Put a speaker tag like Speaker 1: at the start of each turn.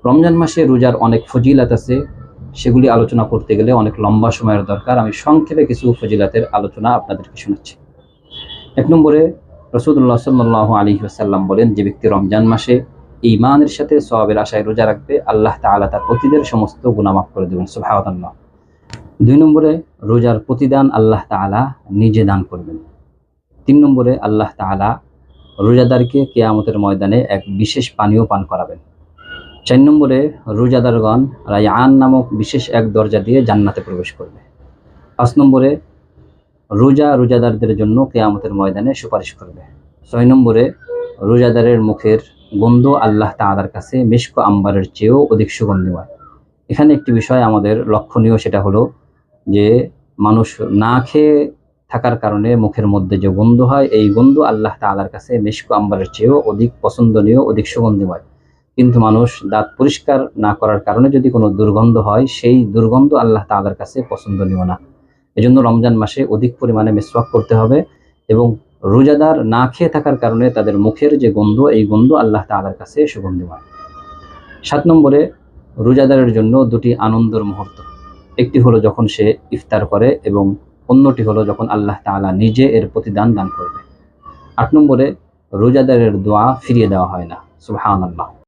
Speaker 1: রমজান মাসে রোজার অনেক ফজিলাত আছে, সেগুলি আলোচনা করতে গেলে অনেক লম্বা সময়ের দরকার। আমি সংক্ষেপে কিছু ফজিলাতের আলোচনা আপনাদেরকে শোনাচ্ছি। 1 নম্বরে রাসূলুল্লাহ সাল্লাল্লাহু আলাইহি ওয়াসাল্লাম বলেন, যে ব্যক্তি রমজান মাসে ঈমানের সাথে সওয়াবের আশায় রোজা রাখবে, আল্লাহ তাআলা তার অতীতের সমস্ত গুনাহ মাফ করে দেবেন। সুবহানাল্লাহ। 2 নম্বরে রোজার প্রতিদান আল্লাহ তাআলা নিজে দান করবেন। 3 নম্বরে আল্লাহ তাআলা রোজাদারকে কিয়ামতের ময়দানে এক বিশেষ পানীয় পান করাবেন। 4 নম্বরে রোজাদারগণ রায়আন নামক বিশেষ এক দরজা দিয়ে জান্নাতে প্রবেশ করবে। 5 নম্বরে রোজাদারদের জন্য কিয়ামতের ময়দানে সুপারিশ করবে। 6 নম্বরে রোজাদারের মুখের গন্ধ আল্লাহ তাআলার কাছে মিশক আম্বারের চেয়েও অধিক সুগন্ধিময়। এখানে একটি বিষয় আমাদের লক্ষণীয়, সেটা হলো যে মানুষ না খেয়ে থাকার কারণে মুখের মধ্যে যে গন্ধ হয়, এই গন্ধ আল্লাহ তাআলার কাছে মিশক আম্বারের চেয়েও অধিক পছন্দনীয়, অধিক সুগন্ধিময়। কিন্তু মানুষ দাঁত পরিষ্কার না করার কারণে যদি কোনো দুর্গন্ধ হয়, সেই দুর্গন্ধ আল্লাহ তাআলার কাছে পছন্দনীয় না। এজন্য রমজান মাসে অধিক পরিমাণে মিসওয়াক করতে হবে, এবং রোজাদার না খেয়ে থাকার কারণে তাদের মুখের যে গন্ধ, এই গন্ধ আল্লাহ তাআলার কাছে সুগন্ধিময়। 7 নম্বরে রোজাদারের জন্য 2টি আনন্দের মুহূর্ত। একটি হলো যখন সে ইফতার করে, এবং অন্যটি হলো যখন আল্লাহ তাআলা নিজে এর প্রতিদান দান করবে। 8 নম্বরে রোজাদারের দোয়া ফিরিয়ে দেওয়া হয় না। সুবহানাল্লাহ।